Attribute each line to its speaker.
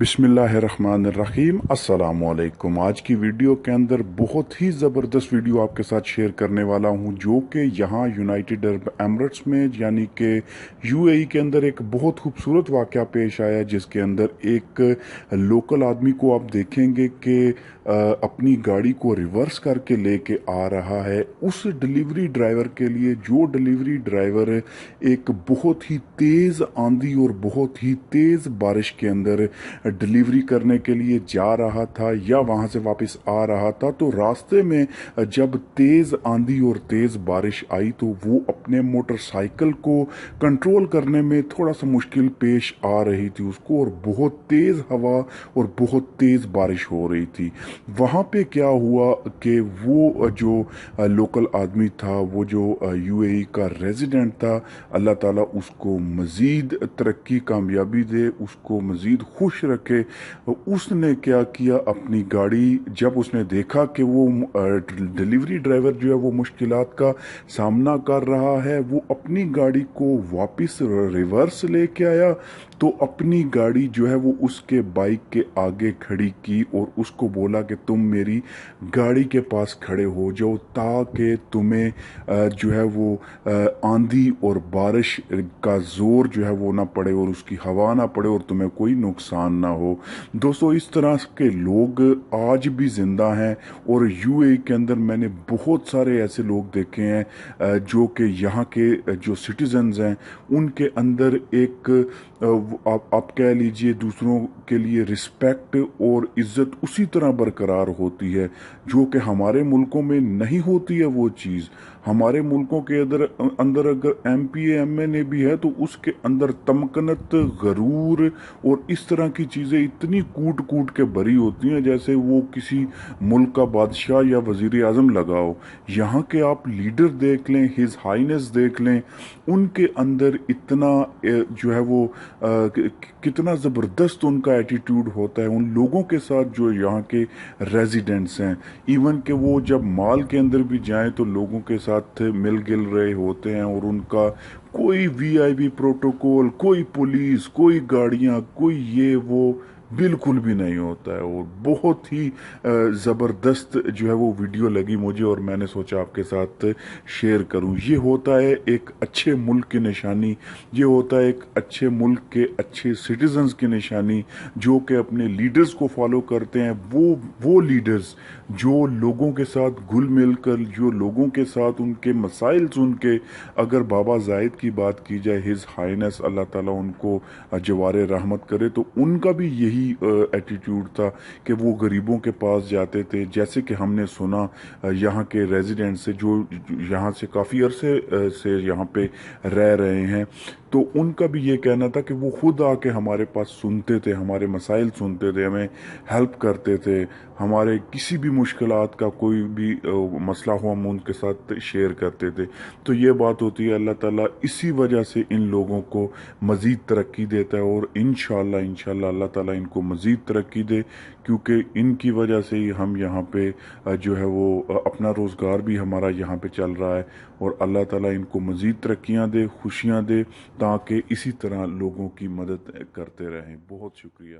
Speaker 1: बिस्मिल्लाहिर्रहमानिर्रहीम अस्सलामुअलैकुम। आज की वीडियो के अंदर बहुत ही ज़बरदस्त वीडियो आपके साथ शेयर करने वाला हूं, जो कि यहाँ यूनाइटेड अरब एमिरेट्स में यानी कि यूएई के अंदर एक बहुत खूबसूरत वाक़या पेश आया, जिसके अंदर एक लोकल आदमी को आप देखेंगे कि अपनी गाड़ी को रिवर्स करके लेके आ रहा है। उस डिलीवरी ड्राइवर के लिए, जो डिलीवरी ड्राइवर एक बहुत ही तेज़ आंधी और बहुत ही तेज़ बारिश के अंदर डिलीवरी करने के लिए जा रहा था या वहां से वापस आ रहा था, तो रास्ते में जब तेज आंधी और तेज बारिश आई तो वो अपने मोटरसाइकिल को कंट्रोल करने में थोड़ा सा मुश्किल पेश आ रही थी उसको, और बहुत तेज हवा और बहुत तेज बारिश हो रही थी। वहां पे क्या हुआ कि वो जो लोकल आदमी था, वो जो यूएई का रेजिडेंट था, अल्लाह ताला उसको मजीद तरक्की कामयाबी दे, उसको मजीद खुश रखे। उसने क्या किया, अपनी गाड़ी, जब उसने देखा कि वो डिलीवरी ड्राइवर जो है वो मुश्किलात का सामना कर रहा है, वो अपनी गाड़ी को वापस रिवर्स लेके आया, तो अपनी गाड़ी जो है वो उसके बाइक के आगे खड़ी की और उसको बोला कि तुम मेरी गाड़ी के पास खड़े हो जाओ, ताकि तुम्हें जो है वो आंधी और बारिश का जोर जो है वो ना पड़े और उसकी हवा ना पड़े और तुम्हें कोई नुकसान ना हो। दोस्तों, इस तरह के लोग आज भी जिंदा हैं, और यूएई के अंदर मैंने बहुत सारे ऐसे लोग देखे हैं जो कि यहाँ के जो सिटीजन्स हैं उनके अंदर एक आप कह लीजिए दूसरों के लिए रिस्पेक्ट और इज्जत उसी तरह बरकरार होती है जो कि हमारे मुल्कों में नहीं होती है। वो चीज़ हमारे मुल्कों के अंदर अगर एमपीए भी है तो उसके अंदर तमकनत, गरूर और इस तरह की चीज़ें इतनी कूट कूट के भरी होती हैं जैसे वो किसी मुल्क का बादशाह या वजीर आजम लगाओ। यहाँ के आप लीडर देख लें, हिज हाइनेस देख लें, उनके अंदर इतना जो है वो कितना ज़बरदस्त उनका एटीट्यूड होता है उन लोगों के साथ जो यहाँ के रेजिडेंट्स हैं। इवन कि वो जब मॉल के अंदर भी जाएं तो लोगों के साथ मिल गिल रहे होते हैं, और उनका कोई वीआईपी प्रोटोकॉल, कोई पुलिस, कोई गाड़ियां, कोई ये वो बिल्कुल भी नहीं होता है। और बहुत ही ज़बरदस्त जो है वो वीडियो लगी मुझे, और मैंने सोचा आपके साथ शेयर करूं। ये होता है एक अच्छे मुल्क की निशानी, ये होता है एक अच्छे मुल्क के अच्छे सिटीजन्स की निशानी, जो कि अपने लीडर्स को फॉलो करते हैं। वो लीडर्स जो लोगों के साथ घुल मिल कर, जो लोगों के साथ उनके मसाइल सुन के, अगर बाबा जायद की बात की जाए, हिज हाइनेस अल्लाह ताला उनको जवारे रहमत करे, तो उनका भी यही एटीट्यूड था कि वो गरीबों के पास जाते थे। जैसे कि हमने सुना यहाँ के रेजिडेंट से जो यहाँ से काफ़ी अरसे से यहाँ पे रह रहे हैं, तो उनका भी ये कहना था कि वो खुद आके हमारे पास सुनते थे, हमारे मसाइल सुनते थे, हमें हेल्प करते थे, हमारे किसी भी मुश्किलात का कोई भी मसला हो हम उनके साथ शेयर करते थे। तो ये बात होती है, अल्लाह ताला इसी वजह से इन लोगों को मज़ीद तरक्की देता है, और इंशाल्लाह अल्लाह ताला इनको मज़ीद तरक्की दे, क्योंकि इनकी वजह से ही हम यहाँ पे जो है वो अपना रोज़गार भी हमारा यहाँ पे चल रहा है। और अल्लाह ताला इनको मज़ीद तरक्कियाँ दे, खुशियाँ दे, ताकि इसी तरह लोगों की मदद करते रहें। बहुत शुक्रिया।